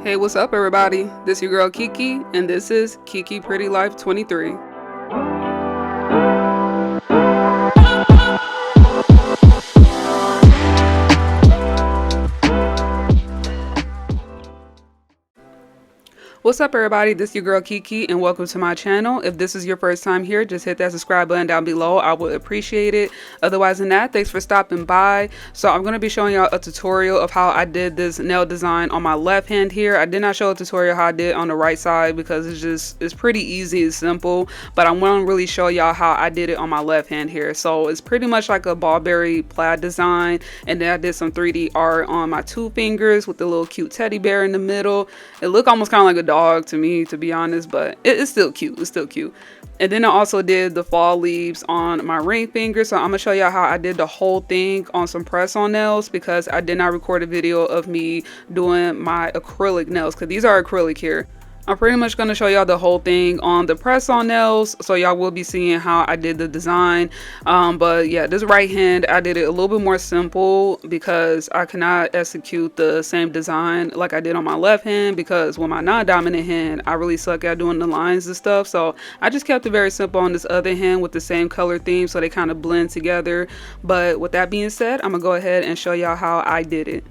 Hey, what's up everybody? This your girl Kiki, and this is Kiki Pretty Life 23. What's up everybody, this is your girl Kiki and welcome to my channel. If this is your first time here, just hit that subscribe button down below. I would appreciate it. Otherwise than that, thanks for stopping by. So I'm going to be showing y'all a tutorial of how I did this nail design on my left hand here. I did not show a tutorial how I did on the right side because it's pretty easy and simple, but I want to really show y'all how I did it on my left hand here. So it's pretty much like a Ballberry plaid design, and then I did some 3D art on my two fingers with the little cute teddy bear in the middle. It looked almost kind of like a dog to me, to be honest, but it's still cute. It's still cute. And then I also did the fall leaves on my ring finger. So I'm gonna show y'all how I did the whole thing on some press-on nails because I did not record a video of me doing my acrylic nails because these are acrylic here. I'm pretty much going to show y'all the whole thing on the press-on nails, so y'all will be seeing how I did the design. But yeah, this right hand, I did it a little bit more simple because I cannot execute the same design like I did on my left hand because with my non-dominant hand, I really suck at doing the lines and stuff. So I just kept it very simple on this other hand with the same color theme so they kind of blend together. But with that being said, I'm going to go ahead and show y'all how I did it.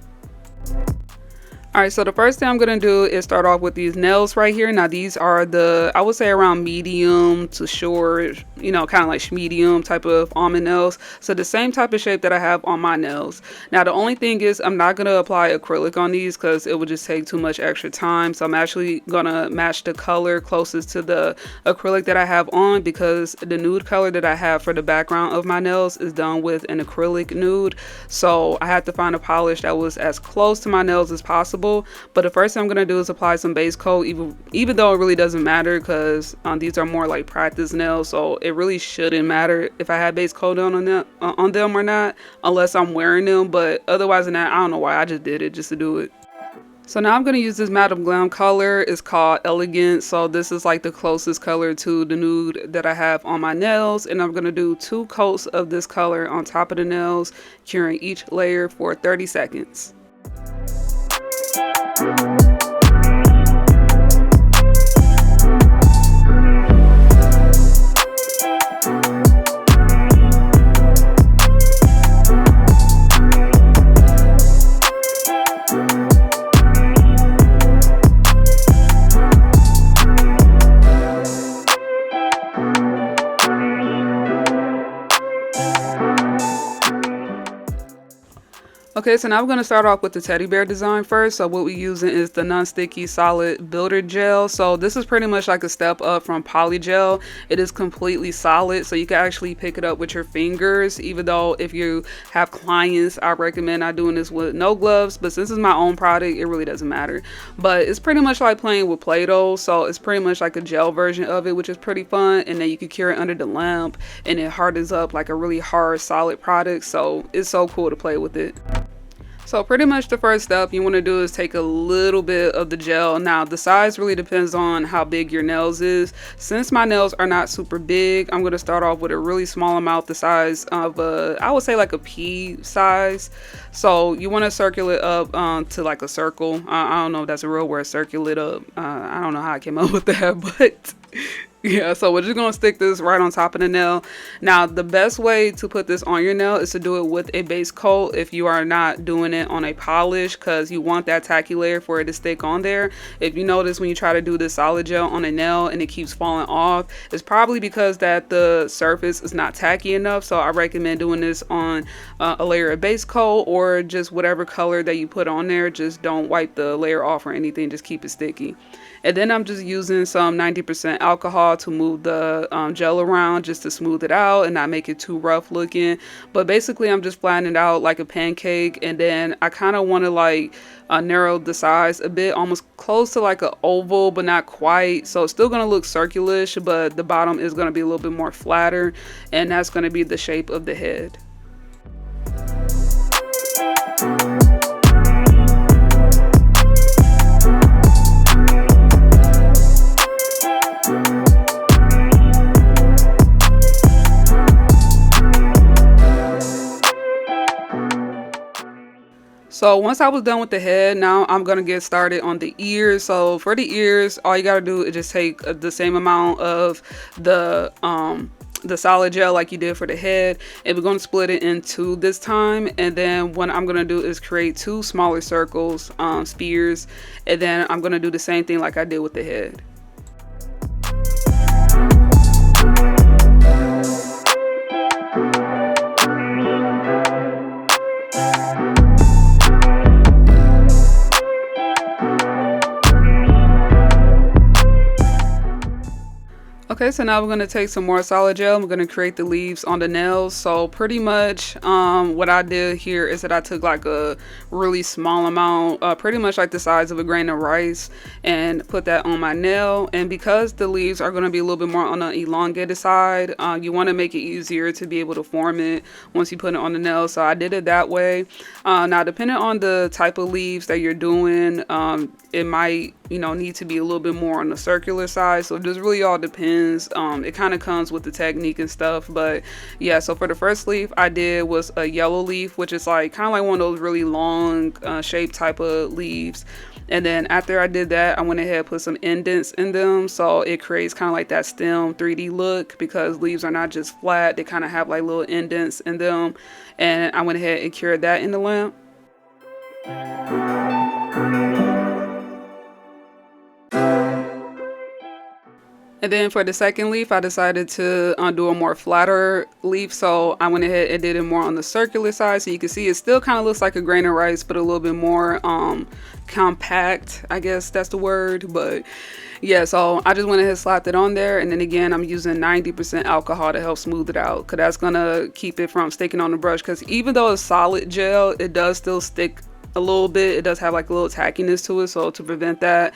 Alright, so the first thing I'm going to do is start off with these nails right here. Now these are the, I would say around medium to short, you know, kind of like medium type of almond nails. So the same type of shape that I have on my nails. Now the only thing is I'm not going to apply acrylic on these because it would just take too much extra time. So I'm actually going to match the color closest to the acrylic that I have on because the nude color that I have for the background of my nails is done with an acrylic nude. So I had to find a polish that was as close to my nails as possible. But the first thing I'm going to do is apply some base coat, even though it really doesn't matter because these are more like practice nails, so it really shouldn't matter if I have base coat on them or not, unless I'm wearing them. But otherwise than that, I don't know why, I just did it just to do it. So now I'm going to use this Madame Glam color. It's called Elegant. So this is like the closest color to the nude that I have on my nails. And I'm going to do 2 coats of this color on top of the nails, curing each layer for 30 seconds. Okay, so now we're going to start off with the teddy bear design first. So what we're using is the non-sticky solid builder gel. So this is pretty much like a step up from poly gel. It is completely solid, so you can actually pick it up with your fingers. Even though if you have clients, I recommend not doing this with no gloves, but since it's my own product, it really doesn't matter. But it's pretty much like playing with Play-Doh, so it's pretty much like a gel version of it, which is pretty fun. And then you can cure it under the lamp and it hardens up like a really hard solid product, so it's so cool to play with it. So pretty much the first step you want to do is take a little bit of the gel. Now the size really depends on how big your nails is. Since my nails are not super big, I'm going to start off with a really small amount, the size of I would say like a pea size. So you want to circle it up to like a circle. I don't know if that's a real word, circle it up. I don't know how I came up with that, but yeah, so we're just going to stick this right on top of the nail. Now, the best way to put this on your nail is to do it with a base coat if you are not doing it on a polish, because you want that tacky layer for it to stick on there. If you notice when you try to do this solid gel on a nail and it keeps falling off, it's probably because that the surface is not tacky enough. So I recommend doing this on a layer of base coat or just whatever color that you put on there. Just don't wipe the layer off or anything, just keep it sticky. And then I'm just using some 90% alcohol to move the gel around just to smooth it out and not make it too rough looking. But basically I'm just flattening it out like a pancake, and then I kind of want to like narrow the size a bit, almost close to like an oval but not quite. So it's still going to look circular-ish, but the bottom is going to be a little bit more flatter, and that's going to be the shape of the head. So once I was done with the head, now I'm gonna get started on the ears. So for the ears, all you gotta do is just take the same amount of the solid gel like you did for the head, and we're going to split it in two this time. And then what I'm going to do is create two smaller circles, spheres, and then I'm going to do the same thing like I did with the head. Okay, so now we're going to take some more solid gel. We're going to create the leaves on the nails. So pretty much what I did here is that I took like a really small amount, pretty much like the size of a grain of rice, and put that on my nail. And because the leaves are going to be a little bit more on the elongated side, you want to make it easier to be able to form it once you put it on the nail. So I did it that way. Now, depending on the type of leaves that you're doing, it might, need to be a little bit more on the circular side. So it just really all depends. It kind of comes with the technique and stuff. But yeah, so for the first leaf I did was a yellow leaf, which is like kind of like one of those really long shaped type of leaves. And then after I did that, I went ahead and put some indents in them, so it creates kind of like that stem 3D look, because leaves are not just flat, they kind of have like little indents in them. And I went ahead and cured that in the lamp. And then for the second leaf, I decided to do a more flatter leaf. So I went ahead and did it more on the circular side. So you can see it still kind of looks like a grain of rice, but a little bit more compact, I guess that's the word. But yeah, so I just went ahead and slapped it on there. And then again, I'm using 90% alcohol to help smooth it out, because that's going to keep it from sticking on the brush. Because even though it's solid gel, it does still stick a little bit. It does have like a little tackiness to it, so to prevent that,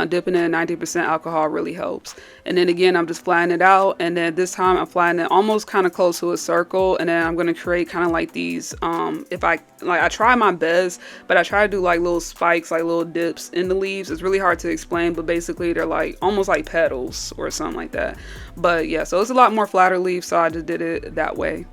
dipping in 90% alcohol really helps. And then again, I'm just flattening it out, and then this time I'm flattening it almost kind of close to a circle. And then I'm going to create kind of like these I try my best, but I try to do like little spikes, like little dips in the leaves. It's really hard to explain, but basically they're like almost like petals or something like that. But yeah, so it's a lot more flatter leaves, so I just did it that way.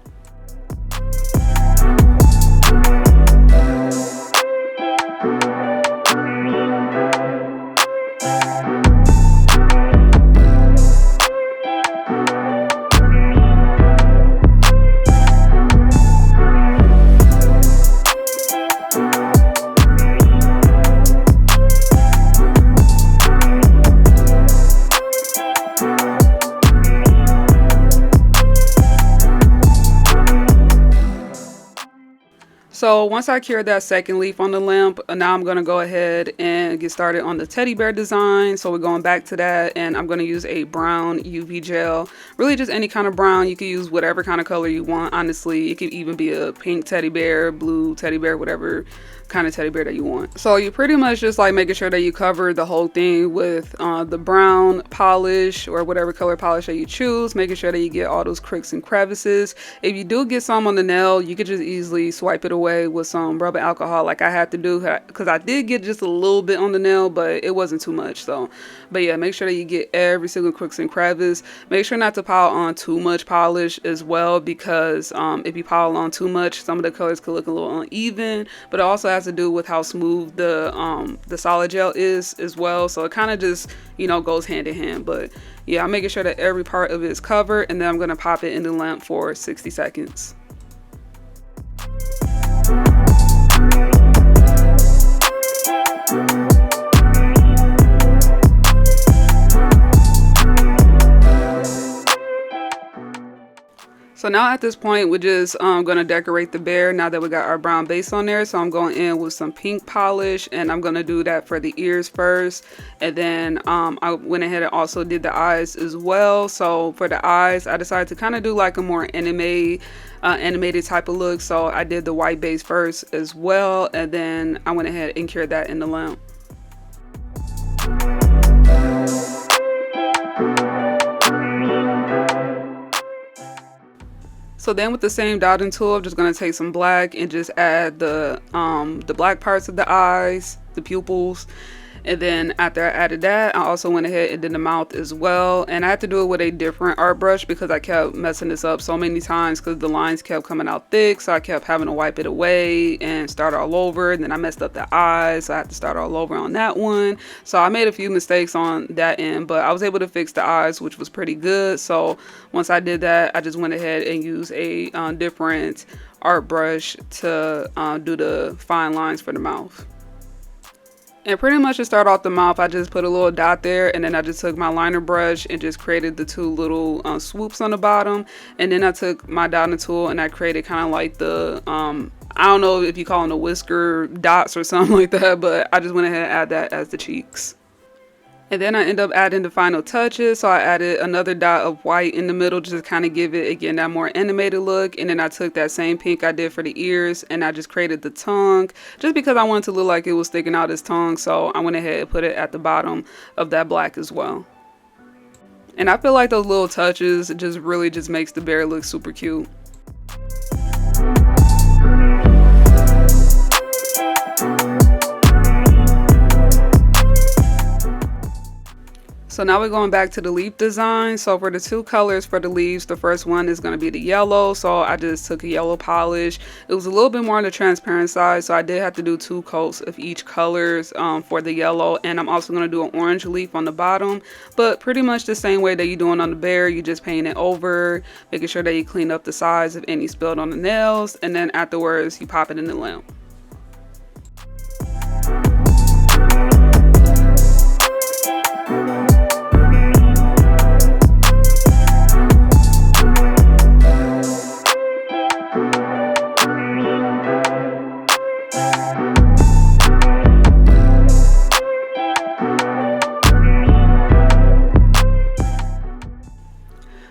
So once I cured that second leaf on the lamp, now I'm going to go ahead and get started on the teddy bear design. So we're going back to that, and I'm going to use a brown UV gel, really just any kind of brown. You can use whatever kind of color you want. Honestly, it could even be a pink teddy bear, blue teddy bear, whatever kind of teddy bear that you want. So you pretty much just like making sure that you cover the whole thing with the brown polish or whatever color polish that you choose, making sure that you get all those cracks and crevices. If you do get some on the nail, you could just easily swipe it away with some rubbing alcohol like I had to do, because I did get just a little bit on the nail, but it wasn't too much. So but yeah, make sure that you get every single cracks and crevice. Make sure not to pile on too much polish as well, because if you pile on too much, some of the colors could look a little uneven. But it also has to do with how smooth the solid gel is as well, so it kind of just goes hand in hand. But yeah, I'm making sure that every part of it is covered, and then I'm going to pop it in the lamp for 60 seconds. So now at this point, we're just going to decorate the bear now that we got our brown base on there. So I'm going in with some pink polish, and I'm going to do that for the ears first. And then I went ahead and also did the eyes as well. So for the eyes, I decided to kind of do like a more animated type of look. So I did the white base first as well, and then I went ahead and cured that in the lamp. So then with the same dotting tool, I'm just going to take some black and just add the black parts of the eyes, the pupils. And then after I added that, I also went ahead and did the mouth as well. And I had to do it with a different art brush because I kept messing this up so many times because the lines kept coming out thick. So I kept having to wipe it away and start all over. And then I messed up the eyes, so I had to start all over on that one. So I made a few mistakes on that end, but I was able to fix the eyes, which was pretty good. So once I did that, I just went ahead and used a different art brush to do the fine lines for the mouth. And pretty much to start off the mouth, I just put a little dot there, and then I just took my liner brush and just created the two little swoops on the bottom. And then I took my dotting tool and I created kind of like the I don't know if you call them the whisker dots or something like that, but I just went ahead and add that as the cheeks. And then I end up adding the final touches. So I added another dot of white in the middle just to kind of give it, again, that more animated look. And then I took that same pink I did for the ears and I just created the tongue just because I wanted to look like it was sticking out his tongue. So I went ahead and put it at the bottom of that black as well. And I feel like those little touches just really just makes the bear look super cute. So now we're going back to the leaf design. So for the two colors for the leaves, the first one is going to be the yellow. So I just took a yellow polish. It was a little bit more on the transparent side, so I did have to do 2 coats of each colors for the yellow. And I'm also going to do an orange leaf on the bottom, but pretty much the same way that you're doing on the bear. You just paint it over, making sure that you clean up the sides of any spilled on the nails, and then afterwards you pop it in the lamp.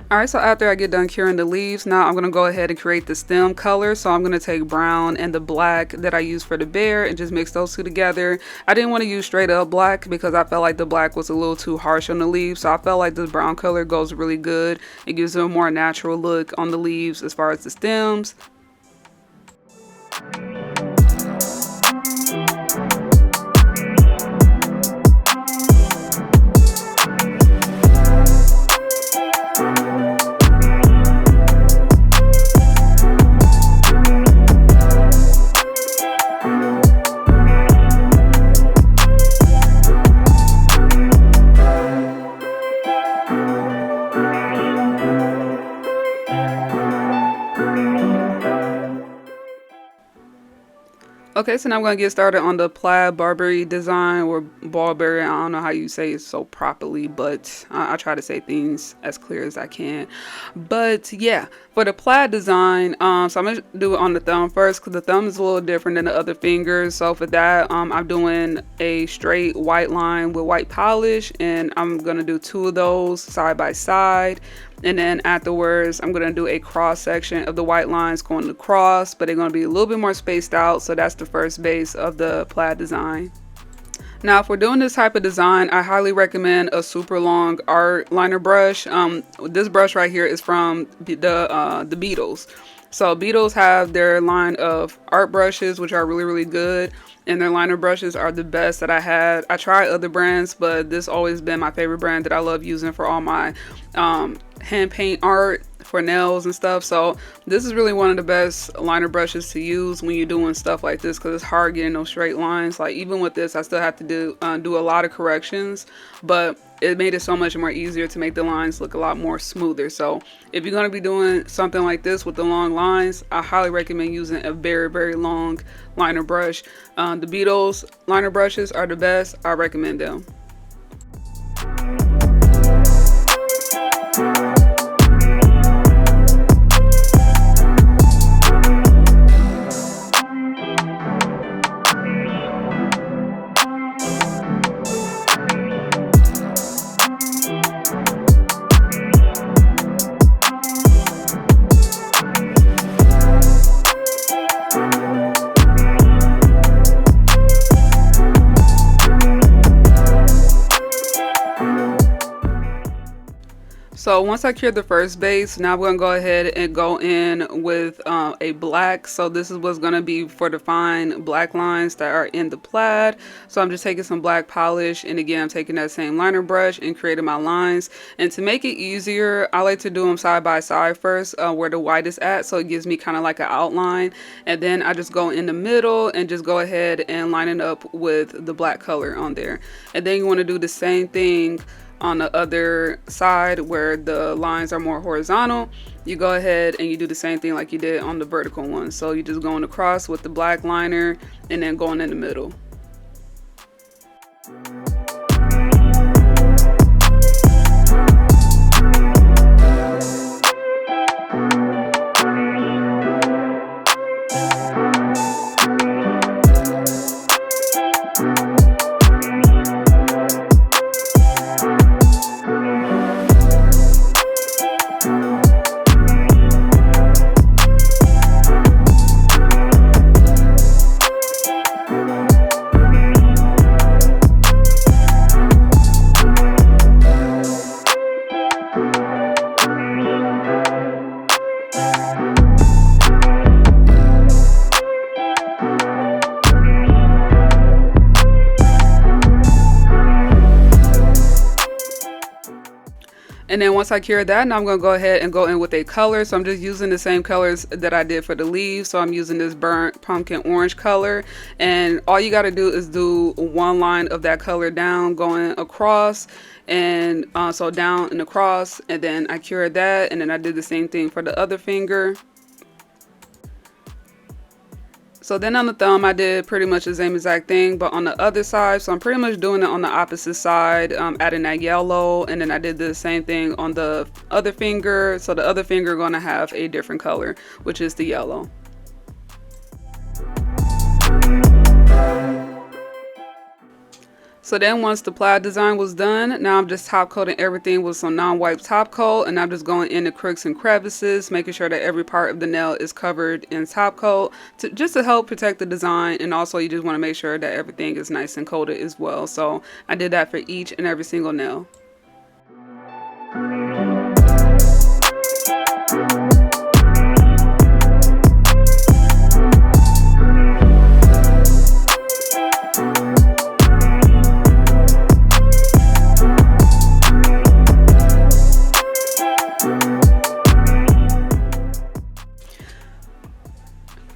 Alright, so after I get done curing the leaves, now I'm going to go ahead and create the stem color. So I'm going to take brown and the black that I used for the bear and just mix those two together. I didn't want to use straight up black because I felt like the black was a little too harsh on the leaves. So I felt like this brown color goes really good. It gives it a more natural look on the leaves as far as the stems. Okay, so now I'm going to get started on the plaid Barbary design, or Barbary. I don't know how you say it so properly, but I try to say things as clear as I can. But yeah, for the plaid design, so I'm going to do it on the thumb first because the thumb is a little different than the other fingers. So for that, I'm doing a straight white line with white polish, and I'm going to do 2 of those side by side. And then afterwards, I'm going to do a cross section of the white lines going across, but they're going to be a little bit more spaced out. So that's the first base of the plaid design. Now, if we're doing this type of design, I highly recommend a super long art liner brush. This brush right here is from the Beatles. So Beatles have their line of art brushes, which are really, really good. And their liner brushes are the best that I had. I tried other brands, but this always been my favorite brand that I love using for all my hand paint art for nails and stuff. So this is really one of the best liner brushes to use when you're doing stuff like this, because it's hard getting those straight lines. Like even with this, I still have to do a lot of corrections, but it made it so much more easier to make the lines look a lot more smoother. So if you're going to be doing something like this with the long lines, I highly recommend using a very, very long liner brush. The Beatles liner brushes are the best. I recommend them. So once I cured the first base, now I'm going to go ahead and go in with a black. So this is what's going to be for the fine black lines that are in the plaid. So I'm just taking some black polish, and again I'm taking that same liner brush and creating my lines. And to make it easier, I like to do them side by side first, where the white is at, so it gives me kind of like an outline, and then I just go in the middle and just go ahead and line it up with the black color on there. And then you want to do the same thing on the other side where the lines are more horizontal. You go ahead and you do the same thing like you did on the vertical one. So you just going across with the black liner and then going in the middle. And then once I cure that, now I'm going to go ahead and go in with a color. So I'm just using the same colors that I did for the leaves. So I'm using this burnt pumpkin orange color. And all you got to do is do one line of that color down, going across. And so down and across. And then I cured that. And then I did the same thing for the other finger. So then on the thumb, I did pretty much the same exact thing, but on the other side. So I'm pretty much doing it on the opposite side, adding that yellow. And then I did the same thing on the other finger. So the other finger going to have a different color, which is the yellow. So then once the plaid design was done, now I'm just top coating everything with some non-wipe top coat, and I'm just going into crooks and crevices, making sure that every part of the nail is covered in top coat just to help protect the design. And also you just want to make sure that everything is nice and coated as well. So I did that for each and every single nail.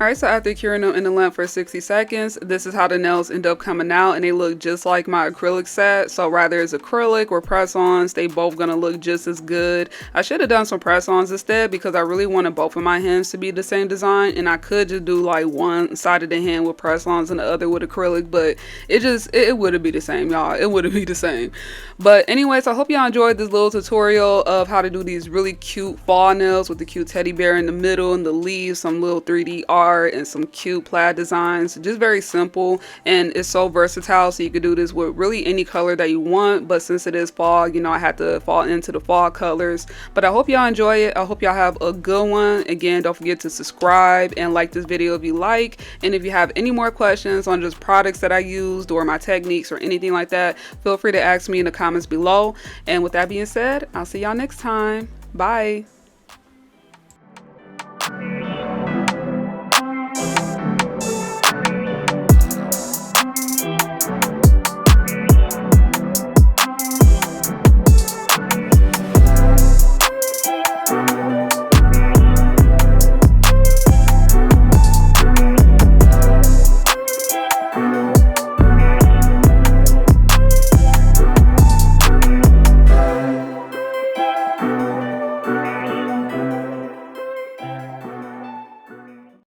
Alright, so after curing them in the lamp for 60 seconds, this is how the nails end up coming out, and they look just like my acrylic set. So rather it's acrylic or press-ons, they both gonna look just as good. I should have done some press-ons instead because I really wanted both of my hands to be the same design, and I could just do like one side of the hand with press-ons and the other with acrylic, but it wouldn't be the same, y'all. It wouldn't be the same. But anyways, I hope y'all enjoyed this little tutorial of how to do these really cute fall nails with the cute teddy bear in the middle and the leaves, some little 3D art, and some cute plaid designs. Just very simple, and it's so versatile, so you could do this with really any color that you want. But since it is fall, you know, I had to fall into the fall colors. But I hope y'all enjoy it. I hope y'all have a good one. Again, don't forget to subscribe and like this video if you like, and if you have any more questions on just products that I used or my techniques or anything like that, feel free to ask me in the comments below. And with that being said, I'll see y'all next time. Bye.